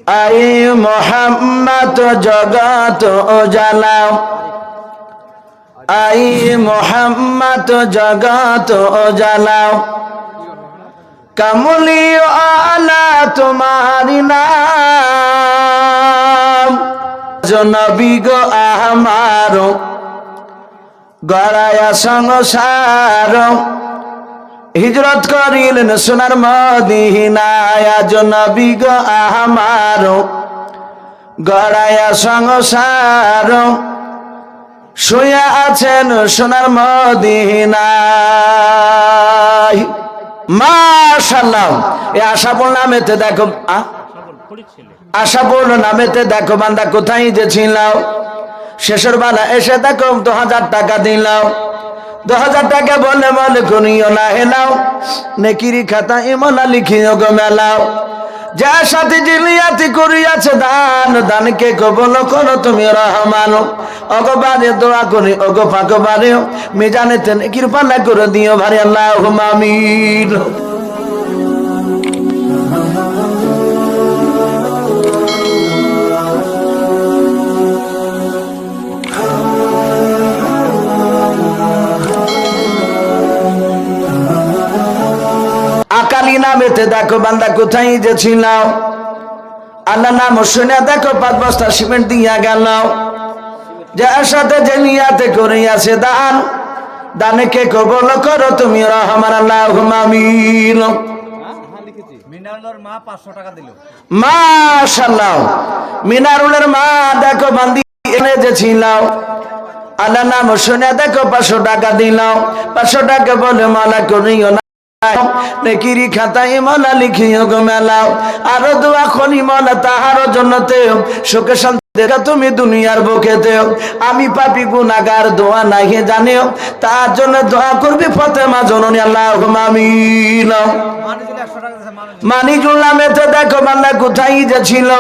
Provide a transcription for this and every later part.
I Mohammad জগত জালাও, I Mohammad জগত জালাও, কামলিও আলা তোমারি নাম। নবী গো আমার গড়ায়া সংসার, হিজরত করিলেন সোনার মদিনায়। আজ নবী গো আমার গড়ায়া সংসার, শুয়ে আছেন সোনার মদিনায়। মাশাআল্লাহ। এই আশাপুর নামেতে দেখো, আশাপুর নামেতে দেখো বান্দা কোথায় যে ছিল, শেষের বেলা এসে দেখো 2000 টাকা দিলাও। 2000 টাকা বলে বলে করিও না হেলাও, নেকিরি খাতা ইমলা লিখিও গো মেলাও। যার সাথে জিলিয়াতি করিয়াছে দান, দানকে কবল করো তুমি রহমান। অগবারে দোয়া করি অগো পাকবারে, মিজানেতে নেকির পাল্লা করে দিও ভারি আল্লাহুম্মা আমিন। আকালি নামেতে দেখো বান্দা কোথায় যে ছিল, আল্লাহ নাম শুনে দেখো 5 বস্তা সিমেন্ট দিয়া গেল। যার সাথে যে নিয়াতে করিয়াছে দান, দানকে কবুল করো তুমি রহমান আল্লাহুম্মা আমিন। মিনারুলের মা 500 টাকা দিল। মাশাআল্লাহ। মিনারুলের মা দেখো বান্দি এনে যে ছিল, আল্লাহ নাম শুনে দেখো 500 টাকা দিল। 500 টাকা বলে মালা করিও না, নেকিরি খাতায় মালা লিখিও গো মেলাও। আরো দোয়া করি মালা তাহার জন্যতে, সুখে শান্তি দেখা তুমি দুনিয়ার বুকেতে। আমি পাপী গুনাহগার দোয়া নাহি জানিও, তার জন্য দোয়া করবি ফাতেমা জননী আল্লাহুম্মা আমিন। মানিজুল নামেতে দেখো বান্দা কোথায় যে ছিল,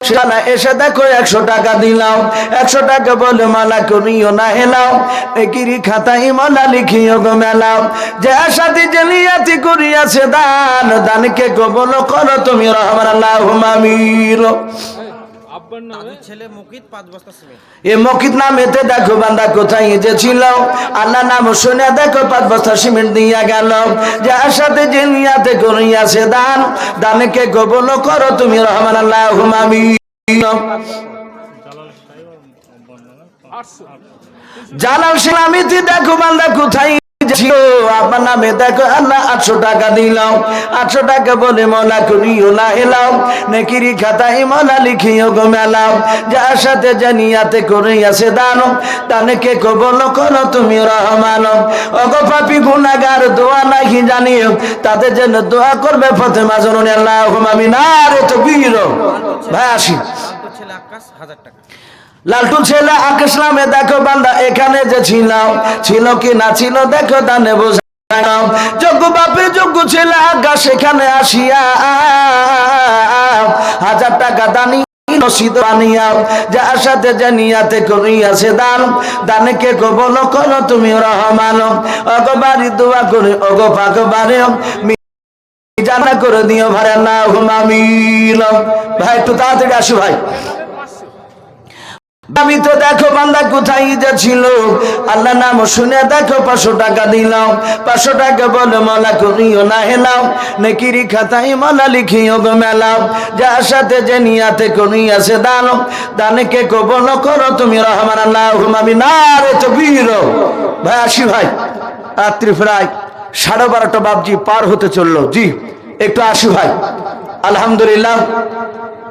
সেখানে এসে দেখো 100 টাকা দিলাম। 100 টাকা বলে মালা করিও না হেলাও, নেকিরি খাতায় মালা লিখিও গো মেলাও। যার সাথে জেলিয়াতি করিয়াছে দান, দানকে কবুল করো তুমি রহমান আল্লাহুম্মা আমিন। ছেলে মুকিত 5 বস্তা সিমেন্ট। এ মুকিত নামেতে দেখো বান্দা কোথায় যে ছিল, আল্লাহ নাম শুনে দেখো 5 বস্তা সিমেন্ট দিয়া গেল। যার সাথে জেলিয়াতি করিয়াছে দান, দানকে কবুল করো তুমি রহমান আল্লাহুম্মা আমিন। জালাল সিলামিতে দেখো বান্দা কোথায় ছিল, আপনার নামে দেখো আল্লাহ 800 টাকা দিলাম। 800 টাকা বলে মালা করিও না হেলাও, নেকিরি খাতায় মালা লিখিও গো মেলাও। যার সাথে জানিয়াতে করিয়াছে দান, দানকে কবুল করো তুমি রহমান। ওগো পাপী গুনাহগার দোয়া নাহি জানিও, তাদের জন্য দোয়া করবে ফাতেমা জননী আল্লাহুম্মা আমিন। আরে তাকবীর। ভাই আসি। ছেলে আকাশ 1000 টাকা। লালটু ছেলে আকাশ নামে দেখো বান্দা এখানে যে ছিল, ছিল কি না ছিল দেখো দানে বোঝা। যোগ্য বাপের যোগ্য ছেলে আকাশ সেখানে আসিয়া 1000 টাকা দানি নসিদ বানিয়াও। যার সাথে জানিয়াতে করিয়াছে দান, দানকে কবুল করো তুমি রহমান। ওগো বাড়ি দোয়া করে ওগো পাকবারে, জানা করে দিও ভাই আল্লাহুম্মা আমিন। ভাই একটু তাড়াতাড়ি আসো ভাই। আমি তো দেখো বান্দা কোথায় যে ছিল, আল্লাহ নাম শুনে দেখো 500 টাকা দিলাম। 500 টাকা বলে মালা করিও না হেলাও, নেকিরি খাতায় মালা লিখিও গো মেলাও। যার সাথে যে নিয়াতে করিয়াছে দান, দানকে কবুল করো তুমি রহমান আল্লাহুম্মা আমিন। আরে তাকবীর। ভাই আসি ভাই, রাত্রি প্রায় 12:30 বাবজি পার হতে চললো। জি একটু আসি ভাই। আলহামদুলিল্লাহ,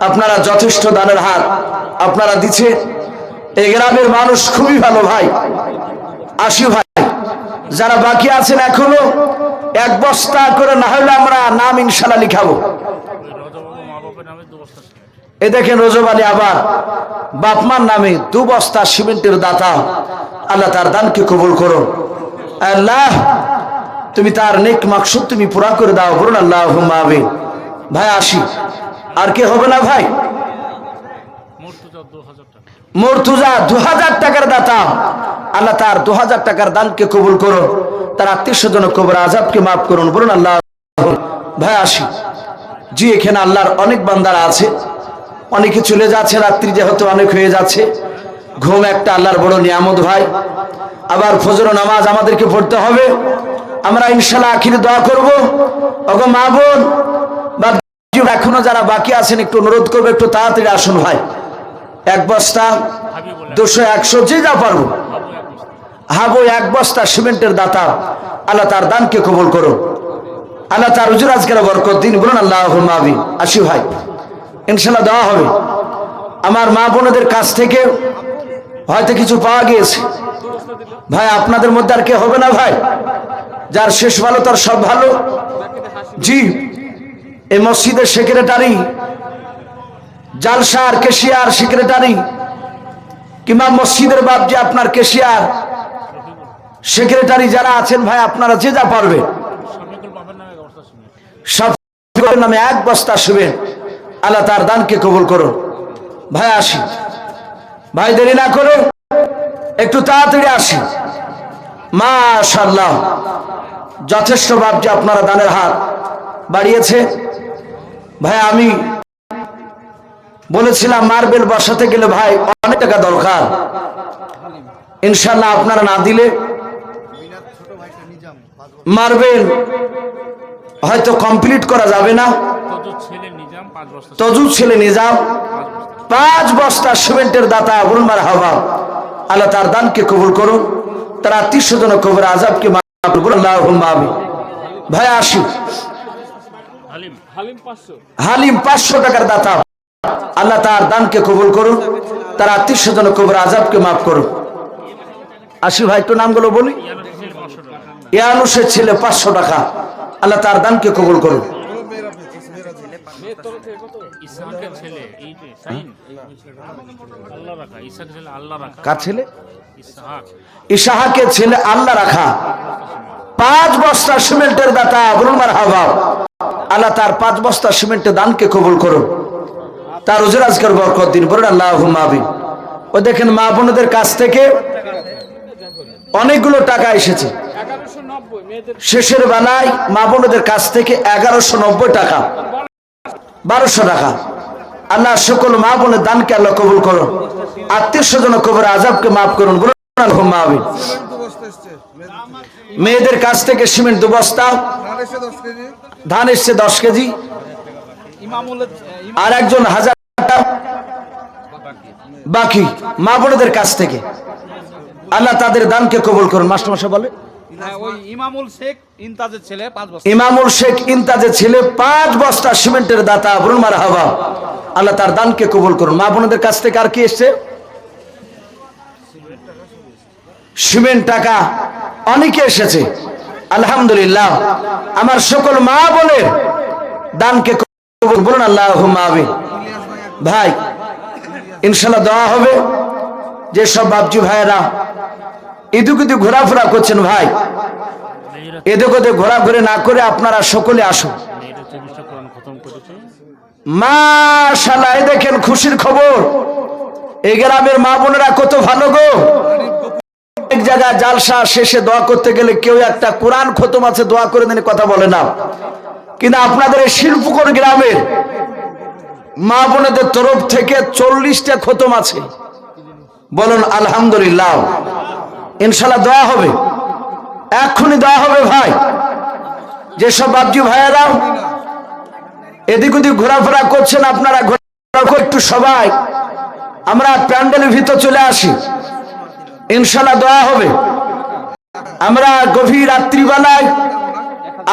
আপনারা যথেষ্ট দানের হাত আপনারা দিচ্ছে। এই গ্রামের মানুষ খুবই ভালো ভাই। আসি ভাই, যারা বাকি আছেন এখনো 1 বস্তা করে না হলে আমরা নাম ইনশাআল্লাহ লিখাবো। এই দেখেন রজব আলী আবার বাপমার নামে 2 বস্তা সিমেন্টের দাতা। আল্লাহ তার দানকে কবুল করো। আল্লাহ তুমি তার নেক মাকসুদ তুমি পুরা করে দাও, বলুন আল্লাহুম্মা আমিন। ভাই আসি। আর কে হবে না ভাই? মুর্তুজা 2000 টাকার দাতা। আল্লাহ তার 2000 টাকার দানকে কবুল করুন, তার আত্মীয়স্বজন কবর আযাবকে মাফ করুন, বলুন আল্লাহ। ভাই আসি। জি এখানে আল্লাহর অনেক বান্দারা আছে, অনেকে চলে যাচ্ছে, রাত্রি যেহেতু অনেক হয়ে যাচ্ছে। ঘুম একটা আল্লাহর বড় নিয়ামত ভাই। আবার ফজর নামাজ আমাদেরকে পড়তে হবে। আমরা ইনশাআল্লাহ আখিরে দোয়া করব। ওগো মা বোন বা এখনো যারা বাকি আছেন একটু অনুরোধ করবো, একটু তাড়াতাড়ি আসুন ভাই। এক বস্তা 200 100 যে যা পারবো, হাবো এক বস্তা সিমেন্টের দাতা। আল্লাহ তার দানকে কবুল করো, আল্লাহ তার রুজি রাজগারে বরকত দিন। বলুন আল্লাহুম্মা আমিন। আসি ভাই, ইনশাআল্লাহ দেওয়া হবে। আমার মা বোনদের কাছ থেকে হয়তো কিছু পাওয়া গিয়েছে ভাই। আপনাদের মধ্যে আর কে হবে না ভাই? যার শেষ ভালো তার সব ভালো। জি, এই মসজিদের সেক্রেটারি, জালসার কেশিয়ার সেক্রেটারি কিংবা মসজিদের বাপ যে আপনার কেশিয়ার সেক্রেটারি যারা আছেন ভাই, আপনারা যে যা পারবে সব নামে এক বস্তা শুবেন। আল্লাহ তার দানকে কবুল করুন। ভাই আসি ভাই, দেরি না করে একটু তাড়াতাড়ি আসি। মাশাআল্লাহ, যথেষ্ট বাপ যে আপনারা দানের হাত বাড়িয়েছে ভাই। আমি বলেছিলাম মার্বেল বসাতে গেলে ভাই অনেক টাকা দরকার। ইনশাআল্লাহ আপনারা না দিলে মার্বেল হয়তো কমপ্লিট করা যাবে না। তজুদ ছেলে নিজাম 5 বস্তা সিমেন্টের দাতা। বলুন মারহাবা। আল্লাহ তার দানকে কবুল করুন, তার আত্মীয় স্বজন কবর আযাবকে মাফ করুন। আল্লাহুম্মা আমিন। ভাই আসি, হালিম 500 টাকার দাতা। আল্লাহ তার দানকে কবুল করুন, তার আত্মীয় স্বজন কবর আযাবকে মাফ করুন। আসি ভাই, একটু নামগুলো বলি। ইয়ানুসের ছেলে 500 টাকা। আল্লাহ তার দানকে কবুল করুন। কার ছেলে? ইসাহাকের ছেলে আল্লাহ রাখা 5 বস্তা সিমেন্টের দাতা। বলুন মারহাবা। আল্লাহ তার 5 বস্তা সিমেন্টের দানকে কবুল করুন, তার রুজি রাজগার বরকত দিন। বলুন আল্লাহুম্মা আমিন। ও দেখেন মা বোনদের কাছ থেকে অনেকগুলো টাকা এসেছে। শেষের বেলায় মা বোনদের কাছ থেকে 1190 টাকা, 1200 টাকা। আল্লাহ সকল মা বোনের দানকে আল্লাহ কবুল করুন, আত্মীয় স্বজন কবর আযাবকে মাফ করুন। বলুন আল্লাহুম্মা আমিন। মেয়েদের কাছ থেকে সিমেন্ট 2 বস্তা, ধান এসছে 10 কেজি, আর একজন 1000 টাকা বাকি মা বোনদের কাছ থেকে। আল্লাহ তাদের দানকে কবুল করুন। মাস্টারমশাই বলে ইমামুল শেখ ইনতাজের ছেলে 5 বস্তা। ইমামুল শেখ ইনতাজের ছেলে 5 বস্তা সিমেন্টের দাতা। বলুন মারহাবা। আল্লাহ তার দানকে কবুল করুন। মা বোনদের কাছ থেকে আর কি এসছে? সিমেন্ট টাকা অনেকে এসেছে, আলহামদুলিল্লাহ। আমার সকল মা বোনের দানকে কবুল করুন। আল্লাহুম্মা আমিন। ভাই ইনশাআল্লাহ দোয়া হবে। যে সব বাপজি ভাইয়েরা এদিক ওদিক ঘোরাফেরা করছেন ভাই, এদিক ওদিক ঘোরাঘুরি না করে আপনারা সকলে আসুন। মাশাআল্লাহ, এই দেখেন খুশির খবর। এই গ্রামের মা বোনেরা কত ভালো গো। এক জায়গায় জালসা শেষে দোয়া করতে গেলে কেউ একটা কোরআন খতম আছে দোয়া করে দেন, কথা বলে না। কিন্তু আপনাদের এই শিল্পকর গ্রামের মা বোনেদের তরফ থেকে 40টা খতম আছে। বলুন আলহামদুলিল্লাহ। ইনশাআল্লাহ দোয়া হবে, এক্ষুনি দোয়া হবে ভাই। যেসব বাপজি ভাইয়েরা এদিক ওদিক ঘোরাফেরা করছেন, আপনারা একটু সবাই আমরা প্যান্ডেলের ভিতর চলে আসি। ইনশাআল্লাহ দোয়া হবে। আমরা গভীর রাত্রিবেলায়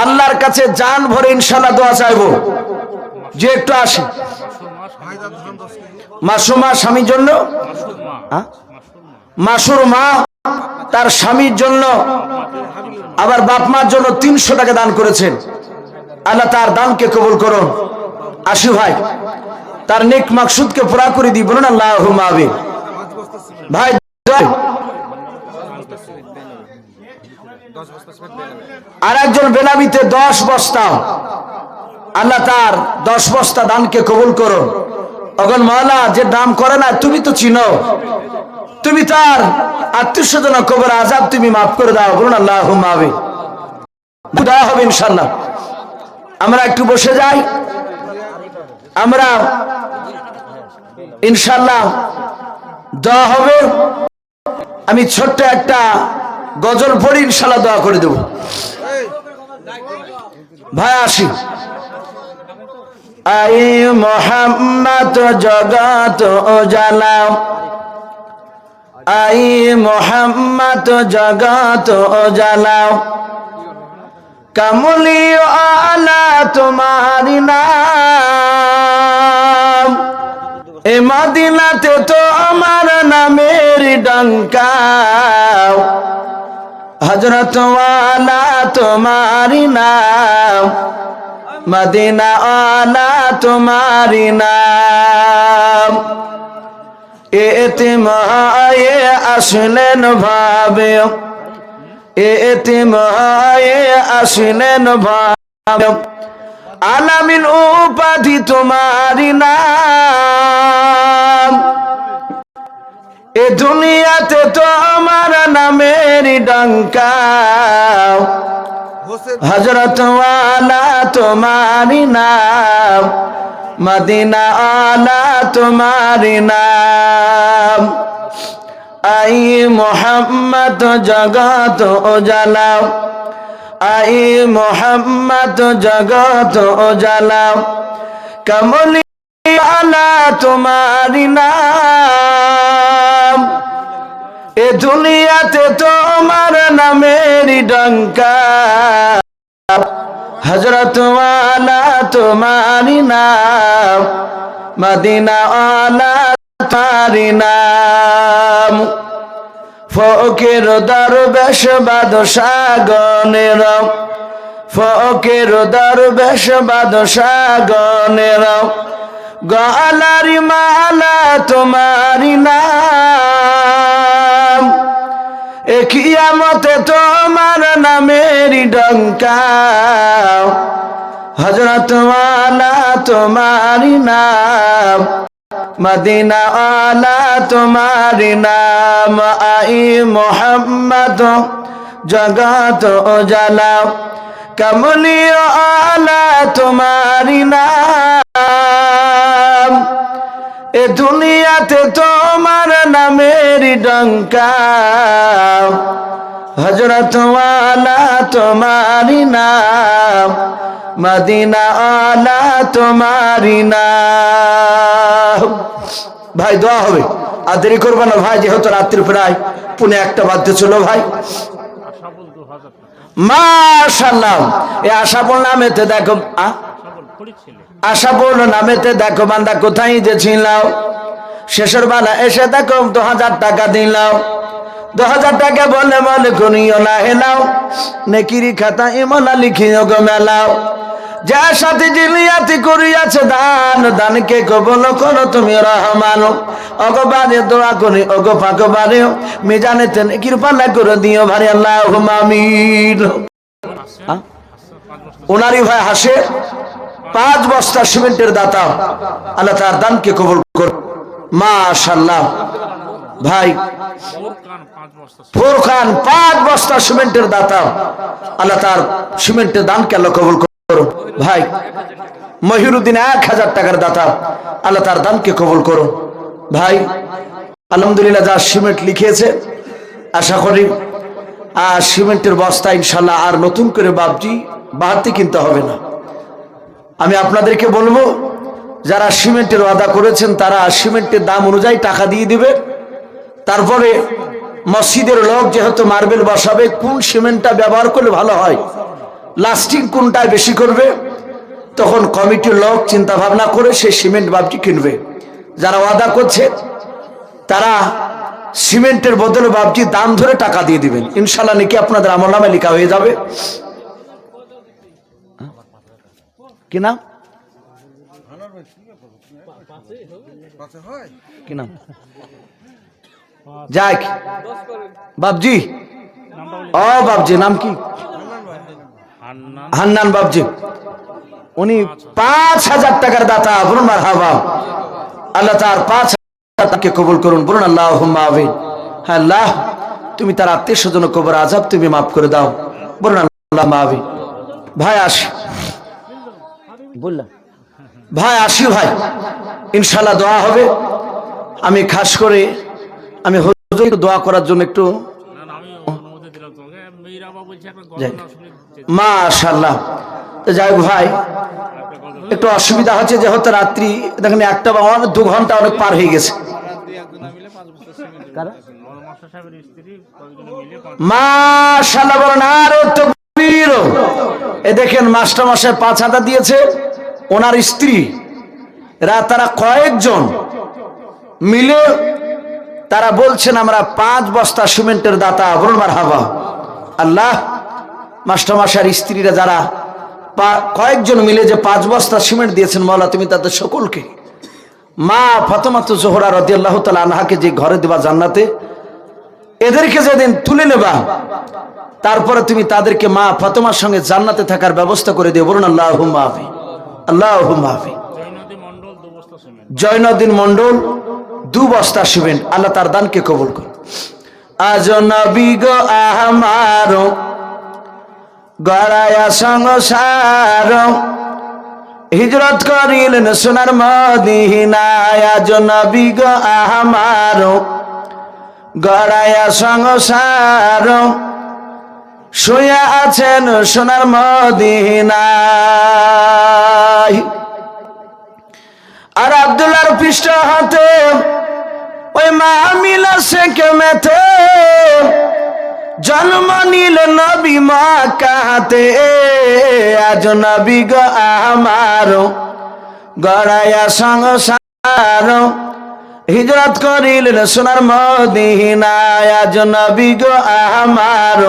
আল্লাহর কাছে জান ভরে ইনশাআল্লাহ দোয়া চাইবো। যে একটু আসি। মাসুমা স্বামীর জন্য, মাসুর মা তার স্বামীর জন্য, আবার বাপ মার জন্য 300 টাকা দান করেছেন। আল্লাহ তার দানকে কবুল করুন। আসি ভাই, তার নেক মাকসুদকে পুরা করে দিই। বলুন আল্লাহুম্মা আমিন। ভাই আর একজন বেনামিতে 10 বস্তা। আল্লাহ তার 10 বস্তা দানকে কবুল করুন। অগন মাওলা যে দাম করে না, তুমি তো চিনো, তুমি তার আত্মীয় স্বজন কবর আযাব তুমি মাফ করে দাও। বলুন আল্লাহুম্মা আমিন। দোয়া হবে ইনশাআল্লাহ। আমরা একটু বসে যাই। আমরা ইনশাআল্লাহ দোয়া হবে। আমি ছোট্ট একটা গজল পড়ি, ইনশাআল্লাহ দোয়া করে দেব। ভাই আসি। আই মোহাম্মদ জগত জালাও, আই মোহাম্মদ জগত জালাও, কামলি আলা তোমারি নাম, এ মদিনাতে তো আমার নামের ডঙ্কা, হযরত ওয়ালা তোমারি নাম, মদিনা আলা তোমারি নাম। এতিম হয়ে আসলেন ভাবে, এতিম হয়ে আসলেন ভাবে, আলামিন উপাধি তোমারি নাম, এ দুনিয়াতে তো আমার নামের ডঙ্কা, হযরত ওয়ালা তোমারি নাম, মদিনা আলা তোমারি নাম। আই মোহাম্মদ জগত জালাও, আই মোহাম্মদ জগত জালাও, কমলি আলা তোমারি নাম, এ দুনিয়াতে তোমার নামের ডঙ্কা, হযরত ওয়ালা তোমারি নাম, মদিনা আলা তোমারি নাম। ফকির দরবেশ বাদশাহ গণের, ফকির দরবেশ বাদশাহ গণের, গলারি মালা তোমারি নাম, এ কিয়ামতে তোমার নামের ডঙ্কা, হযরত ওয়ালা তোমারি নাম, মদিনা আলা তোমারি নাম। আই মোহাম্মদ জগত জালাও, কমলি আলা তোমারি নাম, এ দুনিয়াতে তোমার নামের ডঙ্কা, হযরত ওয়ালা তোমারি নাম, মদিনা আলা তোমারি নাম। ভাই দোয়া হবে, আর দেরি করবো না ভাই, যেহেতু রাত্রি প্রায় 1:30 বাজতে ছিল ভাই। মাশাআল্লাহ, এই আশাপুর নামেতে দেখো, আশাপুর নামেতে দেখো বান্দা কোথায় যে ছিলাও, শেষের বেলা এসে দেখো 2000 টাকা দিলাও, 2000 টাকা বলে বলে করিও না হেলাও, নেকিরি খাতা ইমলা লিখিও গো মেলাও, যার সাথে জিলিয়াতি করিয়াছে দান, দানকে কবুল করো তুমি রহমান, অগবারে দোয়া করি ওগো ফাঁকবারে, মিজানেতে নেকির পাল্লা করে দিও ভারি আল্লাহুম্মা আমিন। ওনারই ভাই হাসে 5 বস্তা সিমেন্টের দাতা, আল্লাহ তার দানকে কবুল করো। মাশাআল্লাহ ভাই ফুরকান 5 বস্তা সিমেন্টের দাতা, আল্লাহ তার সিমেন্টের দানকে আল্লাহ কবুল করো। ভাই মহিরুদ্দিন 1000 টাকার দাতা, আল্লাহ তার দানকে কবুল করো। ভাই আলহামদুলিল্লাহ যা সিমেন্ট লিখিয়েছে, আশা করি সিমেন্টের বস্তা ইনশাল্লাহ আর নতুন করে বাবজি বাড়তি কিনতে হবে না। আমি আপনাদেরকে বলবো, যারা সিমেন্টের ওয়াদা করেছেন তারা সিমেন্টের দাম অনুযায়ী টাকা দিয়ে দিবে। তারপরে মসজিদের লোক যেহেতু মার্বেল বসাবে, কোন সিমেন্টটা ব্যবহার করলে ভালো হয়, লাস্টিং কোনটায় বেশি করবে, তখন কমিটির লোক চিন্তা ভাবনা করে সেই সিমেন্ট বাবজি কিনবে। যারা ওয়াদা করছে তারা সিমেন্টের বদলে বাবজি দাম ধরে টাকা দিয়ে দিবেন, ইনশাল্লাহ নাকি আপনাদের আমলনামে লেখা হয়ে যাবে। কি নাম কি নাম যাক বাবজি, ও বাবজি নাম কি? হান্নান বাবজি, উনি 5000 টাকার দাতা। বলুন মারহাবা। আল্লাহ তার 5000 টাকাকে কবুল করুন, বলুন আল্লাহুম্মা আমিন। হ্যাঁ আল্লাহ, তুমি তার আত্মীয় স্বজন কবর আযাব তুমি মাফ করে দাও, বলুন আল্লাহুম্মা আমিন। ভাই আসি বললাম ভাই আসি ভাই, ইনশাল্লাহ দোয়া হবে। আমি খাস করে আমি হুজুর একটু দোয়া করার জন্য একটু মাশাআল্লাহ। তো যাই হোক ভাই, একটু অসুবিধা হচ্ছে যেহেতু রাত্রি দেখেন 1টা বা 2 ঘন্টা অনেক পার হয়ে গেছে। মাশাআল্লাহ বলেন আর তাকবীর। এই দেখেন মাস্টার মশাই 5,000 দিয়েছে, ওনার স্ত্রী তারা কয়েকজন মিলে তারা বলছেন আমরা 5 বস্তা সিমেন্টের দাতা। বলুন মারহাবা। আল্লাহ, মাস্টার মশাইয়ের স্ত্রীরা যারা কয়েকজন মিলে যে 5 বস্তা সিমেন্ট দিয়েছেন, মাওলা তুমি তাদের সকলকে, মা ফাতেমাতুজ জোহরা রাদিয়াল্লাহু তাআলা আনহাকে যে ঘরে দেবা জান্নাতে, এদেরকে যেদিন তুলে নেবা তারপরে তুমি তাদেরকে মা ফাতেমার সঙ্গে জান্নাতে থাকার ব্যবস্থা করে দিও। বলুন আল্লাহুম্মা আমিন, আল্লাহুম্মা আমিন। জয়নউদ্দিন মন্ডল 2 বস্তা সিমেন্ট, আল্লাহ তার দানকে কবুল করুন। আজ নবী গো আমার গড়ায়া সংসার, হিজরত করিলেন সোনার মদিনায়। আজ নবী গো আমার গড়ায়া সংসার, শুয়া আছেন সোনার মদিনায়। আর আব্দুল্লাহর পৃষ্ঠ হাতে ওই মা মিলা শেখে মেথে জন্ম নিল নবী মক্কাতে। আজ নবী গো আমার গড়ায়া সংসার, হিজরত করিলেন সোনার মদিনায়। আজ নবী গো আমার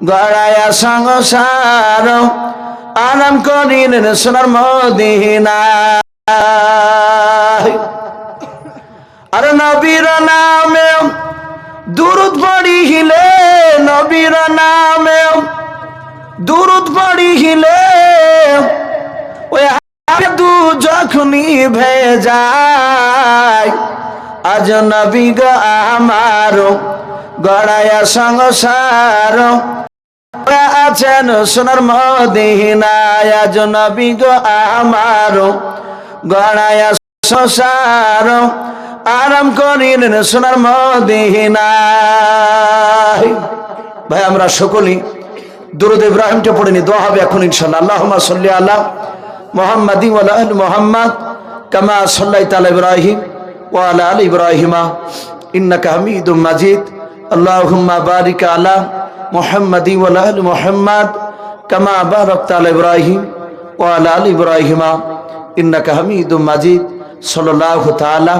গড়ায়া সংসার, আরাম করিলেন সোনার মদিনায়। আর নবীর নামে দুরূদ পড়িলে, নবীর নামে দুরূদ পড়িলে ওই দু যখনই ভেজায়। আজ নবী গো আমার গড়ায়া সংসার, আছেন সোনার মদিনায়। আজ নবী গো আমার গড়ায়া সংসার, আরাম করিলেন সোনার মদিনায়। ভাই আমরা সকলেই দুরূদ ইব্রাহিমটা পড়ে নি, দোয়া হবে এখন ইনশাআল্লাহ। আল্লাহুম্মা সাল্লি আলা মুহাম্মাদিন ওয়া আলা আলি মুহাম্মাদ কামা সাল্লাইতা আলা ইব্রাহিম ওয়া আলা আলি ইব্রাহিম ইন্নাকা হামিদুম মাজিদ। আল্লাহুম্মা বারিক আলা মুহাম্মাদিন ওয়া আলা আলি মুহাম্মাদ কামা বারাকতা আলা ইব্রাহিম ওয়া আলা আলি ইব্রাহিম ইন্নাকা হামিদুম মাজিদ। সাল্লাল্লাহু তাআলা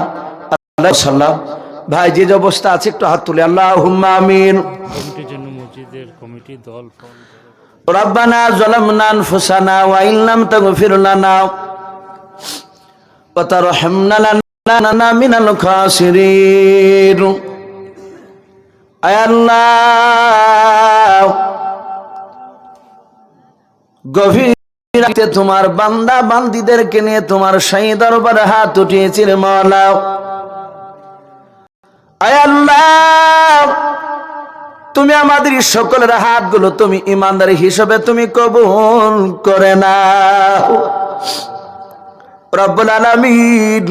আলাইহি ওয়াসাল্লাম। ভাই যে অবস্থা আছে একটু হাত তুলে আল্লাহুম্মা আমিন। কমিটির জন্য মসজিদের কমিটি দল রব্বানা যালামনা আনফুসানা ওয়া ইন লাম তাগফির লানা ওয়া তারহামনা লানাকুনান্না মিনাল খাসিরিন। আয় আল্লাহ, গভীর রাতে তোমার বান্দা বান্দীদেরকে নিয়ে তোমার শাহী দরবারে হাত উঠিয়েছি রে মাওলা। আয় আল্লাহ, তুমি আমাদের সকলের হাতগুলো তুমি ইমানদার হিসেবে তুমি কবুল করে নাও রব্বুল আলামিন।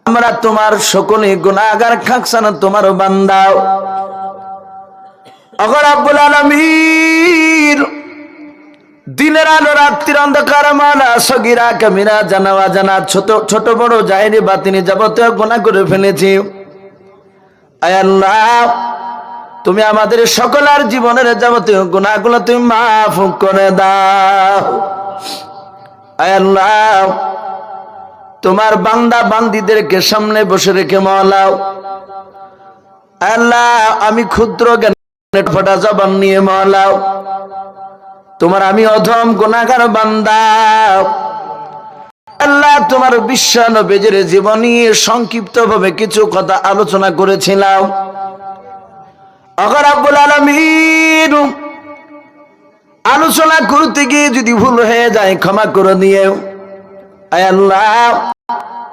আমরা তোমার সকলে গুনাহগার খাকসানা তোমার বান্দা। ওগো রব্বুল আলামিন, দিনের আলো রাত্রির অন্ধকার মালা সগীরা কামিরা জানা অজানা ছোট ছোট বড় জাহেরি বাতিনি যাবতীয় গুনাহ করে ফেলেছি। আয় আল্লাহ, তুমি আমাদের সকলের জীবনের যাবতীয় গুনাহগুলো তুমি মাফ করে দাও। আয় আল্লাহ, তোমার বান্দা বান্দীদেরকে সামনে বসে রেখে মাওলাও। আল্লাহ, আমি ক্ষুদ্র জ্ঞানের ফোঁটা জবান নিয়ে মাওলাও, তোমার আমি অধম গুনাহগার বান্দা। আল্লাহ, তোমার বিশ্ব নবীর জীবনী সংক্ষিপ্ত ভাবে কিছু কথা আলোচনা করেছিলাম। ওগো রব্বুল আলামিন, আলোচনা করতে গিয়ে যদি ভুল হয়ে যায় ক্ষমা করে দিও। আয় আল্লাহ,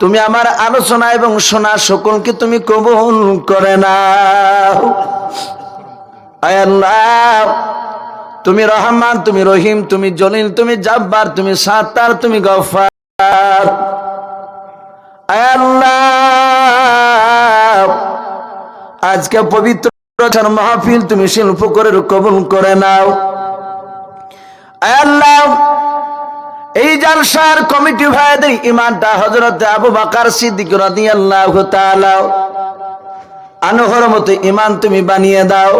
তুমি আমার আলোচনা এবং শোনা সকলকে তুমি কবুল করে নাও। আয় আল্লাহ, তুমি রহমান, তুমি রহিম, তুমি জলিল, তুমি জব্বার, তুমি সাত্তার, তুমি গফফার। আয় আল্লাহ, আজকে পবিত্র মাহফিল তুমি শিল্প করে কবুল করে নাও। আয় আল্লাহ, এই জালসার কমিটি ভাইদের ইমানটা হযরত আবু বকর সিদ্দিক রাদিয়াল্লাহু তাআলা আনহুর মতো ইমান তুমি বানিয়ে দাও।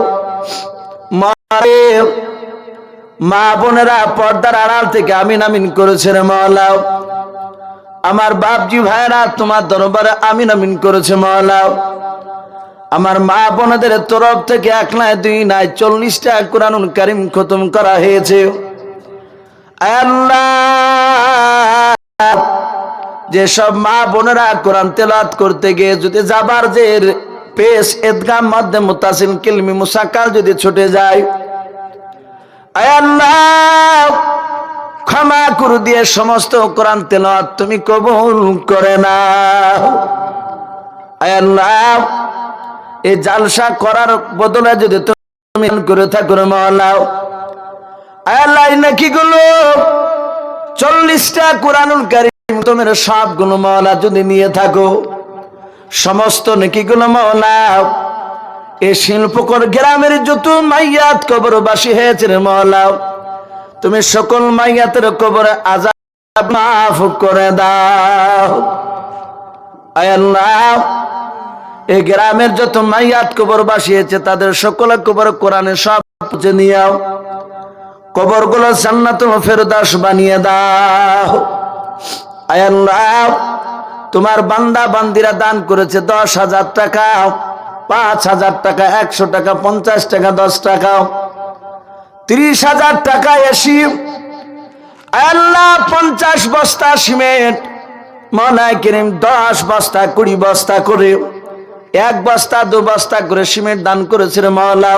মা বোনেরা পর্দার আড়াল থেকে আমিন আমিন করেছে রে মওলা। আমার বাপজি ভাইরা তোমার দরবারে আমিন আমিন করেছে মওলা। আমার মা বোনদের তরফ থেকে 1 নয় 2 নয় 40টা কোরআনুল কারীম খতম করা হয়েছে। আল্লাহ, যে সব মা বোনেরা কোরআন তেলাওয়াত করতে গিয়ে যদি জাবার জের পেশ ইদগাম মধ্যে মুতাসিল কিলমি মুসাক্কাল যদি ছুটে যায়, আল্লাহ ক্ষমা করে দিয়ে সমস্ত কোরআন তেলাওয়াত তুমি কবুল করে নাও। আল্লাহ, এই জালসা করার বদলে যদি তুমি করে থাকো মাওলা, আল্লাহ নাকি গুলো 40টা কোরআনুল কারীম তোমার সবগুলো মাওলা যদি নিয়ে থাকো, সমস্ত নেকিগুলো মাওলা এই শিল্পকর গ্রামের যত মাইয়াত কবরবাসী হয়েছে রে মাওলা, তুমি সকল মাইয়াতের কবরে আযাব মাফ করে দাও। আয় আল্লাহ, এই গ্রামের যত মাইয়াত কবরবাসী হয়েছে তাদের সকলের কবর কোরআনে সব পুঁছে নিও, কবরগুলো জান্নাতুল ফেরদাউস বানিয়ে দাও। আয় আল্লাহ, তোমার বান্দা বান্দিরা দান করেছে 10,000 টাকা, 5,000 টাকা, 100 টাকা, 50 টাকা, 10 টাকা, 30,000 টাকা এসি। আল্লাহ, 50 বস্তা সিমেন্ট, মওলায়ে কেরিম 10 বস্তা 20 বস্তা করে, 1 বস্তা 2 বস্তা করে সিমেন্ট দান করেছে রে মাওলা।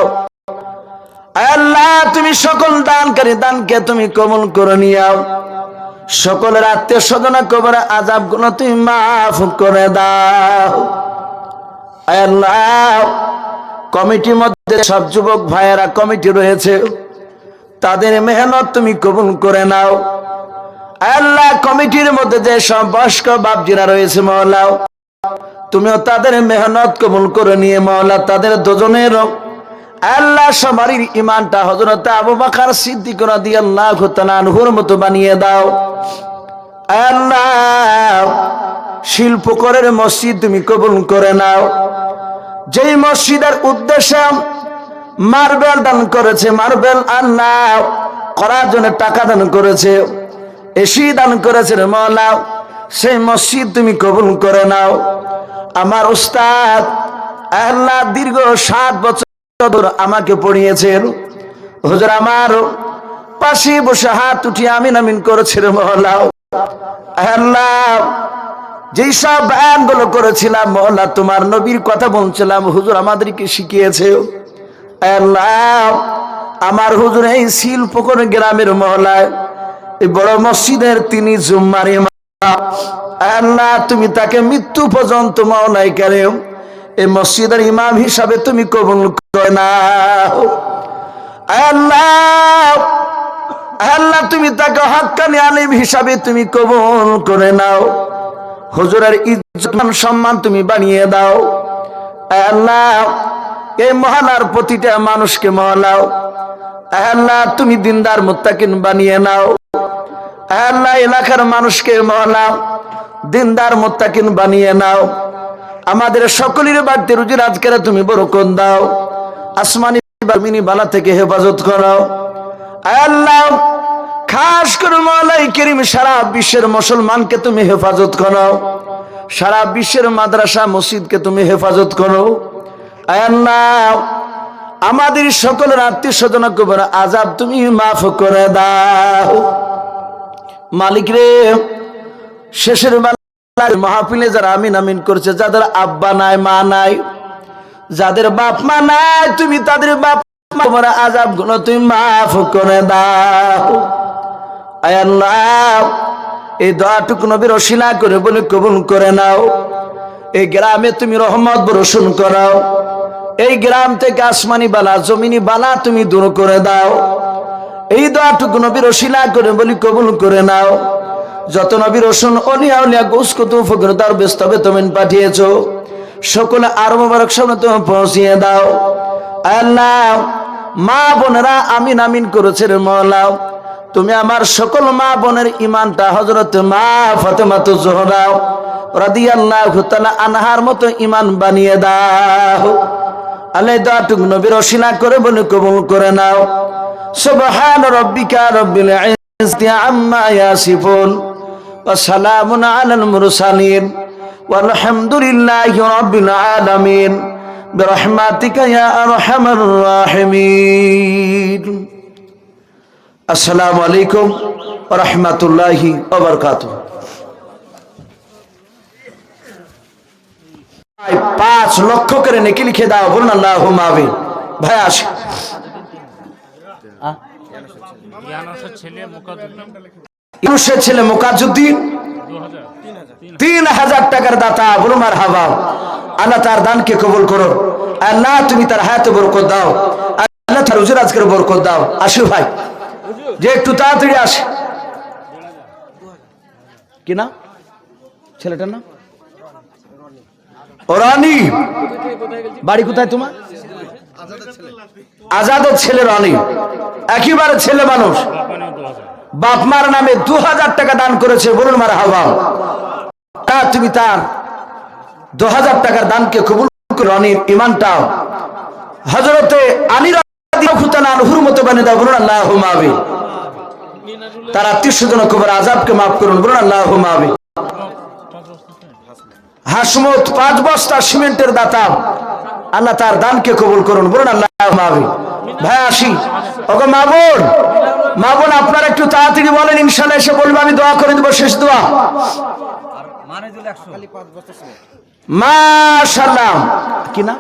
আল্লাহ, তুমি সকল দানকারী দানকে তুমি কবুল করে নিও, সকলের আত্মীয় স্বজনের কবরে আযাব গুলো তুমি মাফ করে দাও। আল্লাহ, কমিটির মধ্যে সব যুবক ভাইয়েরা কমিটি রয়েছে, তাদের মেহনত তুমি কবুল করে নাও। আল্লাহ, কমিটির মধ্যে যে সব বয়স্ক বাপজিরা রয়েছে মাওলা, তুমিও তাদের মেহনত কবুল করে নিয়ে মাওলা তাদের দুজনের আল্লাহ সবারই ইমানটা হযরত আবু বকর সিদ্দিক রাদিয়াল্লাহু তাআলা আনহুর মতো বানিয়ে দাও। আল্লাহ, শিল্পকরের মসজিদ তুমি কবুল করে নাও। যেই মসজিদের উদ্দেশ্যে মার্বেল দান করেছে, মার্বেল আল্লাহ করার জন্য টাকা দান করেছে, এসি দান করেছে রে মাওলা, সেই মসজিদ তুমি কবুল করে নাও। আমার উস্তাদ আল্লাহ দীর্ঘ 7 বছর আমাকে পড়িয়েছেন, হুজুর আমার পাশে বসে হাত উঠিয়ে আমিন আমিন করেছে রে মাওলা। আল্লাহ, যেই সব বয়ানগুলো করেছিলাম মাওলা, তোমার নবীর কথা বলছিলাম, হুজুর আমাদেরকে শিখিয়েছে। আল্লাহ, আমার হুজুর এই শিল্পকর গ্রামের মহলায় এই বড় মসজিদের তিনি জুম্মার ইমাম। আল্লাহ, তুমি তাকে মৃত্যু পর্যন্ত মাওলায়ে কারীম এই মসজিদের ইমাম হিসাবে তুমি কবুল করে নাও। আল্লাহ, আল্লাহ, তুমি তাকে হক্কানি আলিম হিসাবে তুমি কবুল করে নাও। হুজুরের ইজ্জত সম্মান তুমি বানিয়ে দাও। আল্লাহ, এই মহল্লার প্রতিটা মানুষকে মহলাও। আল্লাহ, তুমি দিনদার মুত্তাকিন বানিয়ে নাও। আল্লাহ, এলাকার মানুষকে মহলাও, দিনদার মুত্তাকিন বানিয়ে নাও। আমাদের সকলের বাড়িতে রুজি রাজগারে তুমি বরকত দাও। আসমানি জমিনি বালা থেকে হেফাজত করো। আল্লাহ, খাস করে মাওলায়ে কারীম সারা বিশ্বের মুসলমানকে তুমি হেফাজত করো, সারা বিশ্বের মাদ্রাসা মসজিদকে তুমি হেফাজত করো। আল্লাহ, আমাদের সকলের আত্মীয় স্বজনের কবর আযাব তুমি মাফ করে দাও। মালিক রে, শেষের মাহফিলে যারা আমিন আমিন করছে, যাদের আব্বা নাই মা নাই, যাদের বাপ মা নাই, তুমি তাদের বাপ মার আযাব গুলো তুমি মাফ করে দাও। আয় আল্লাহ, এই দোয়াটুকু নবীর ওসিলা করে বলে কবুল করে নাও। এই গ্রামে তুমি রহমত বর্ষণ করাও। এই গ্রাম থেকে আসমানি বালা জমিনি বালা তুমি দূর করে দাও। এই দোয়াটুকু নবীর ওসিলা করে বলি কবুল করে নাও। যত নবীর রসুল অলিয়া উলিয়া গোস কুতুব ফকির তার বেস্তবে তুমি পাঠিয়েছো, সকলে আর মোবারক সামনে তুমি পৌঁছিয়ে দাও। আল্লাহ, মা বোনেরা আমিন আমিন করেছে রে মওলা, তুমি আমার সকল মা বোনের ইমানটা হযরত মা ফাতেমা জোহরা রাদিয়াল্লাহু তাআলা আনহার মতো ইমান বানিয়ে দাও। আল্লাহ দোয়াটুকু নবীর ওসিলা করে বলি কবুল করে নাও। সুবহান রাব্বিকা রাব্বিল ইজ্জতি আম্মা ইয়াসিফুন ওয়া সালামুন আলাল মুরসালিন ওয়ালহামদুলিল্লাহি রাব্বিল আলামিন বিরহমাতিকা ইয়া আরহামার রাহিমিন। আসসালামু আলাইকুম ওয়া রাহমাতুল্লাহি ওয়া বারাকাতুহু। 5 লক্ষ করে নেকি লিখে দাও, বলুন আল্লাহুম্মা আমিন। ভাই আসে ইয়ানাসের ছেলে মুকাদ্দুদ্দিন ইউনুসের ছেলে মুকাদ্দুদ্দিন 3000 টাকার দাতা, বলুন মারহাবা। আল্লাহ তার দানকে কবুল করো। আল্লাহ তুমি তার হায়াতে বরকত দাও। আল্লাহ তার রুজি রাজকের বরকত দাও। আসু ভাই যে একটু তাড়াতাড়ি আসে। কি না ছেলেটার নাম? রানী। বাড়ি কোথায় তোমার? আজাদের ছেলে রানী, একেবারে ছেলে মানুষ। বাপ মার নামে 2000 টাকা দান করেছে, বলুন মারহাবা। তুমি তার 2000 টাকার দানকে কবুল করো। রানীর ইমানটাও হযরতে আলী রাদিয়াল্লাহু তাআলা আনহুর মতো বানিয়ে দাও, বলুন আল্লাহুম্মা আমিন। তার আত্মীয়স্বজন কবর আযাবকে maaf করুন, বলুন আল্লাহুম্মা আমিন। হাসমত 5 বস্তা সিমেন্টের দাতা, আল্লাহ তার দানকে কবুল করুন, বলুন আল্লাহুম্মা আমিন। ভাই আসি। ওগো মা বোন আপনারা একটু তাড়াতাড়ি বলেন, ইনশাআল্লাহ এসে বলবো, আমি দোয়া করে দেব, শেষ দোয়া। মাশাআল্লাহ। কি না?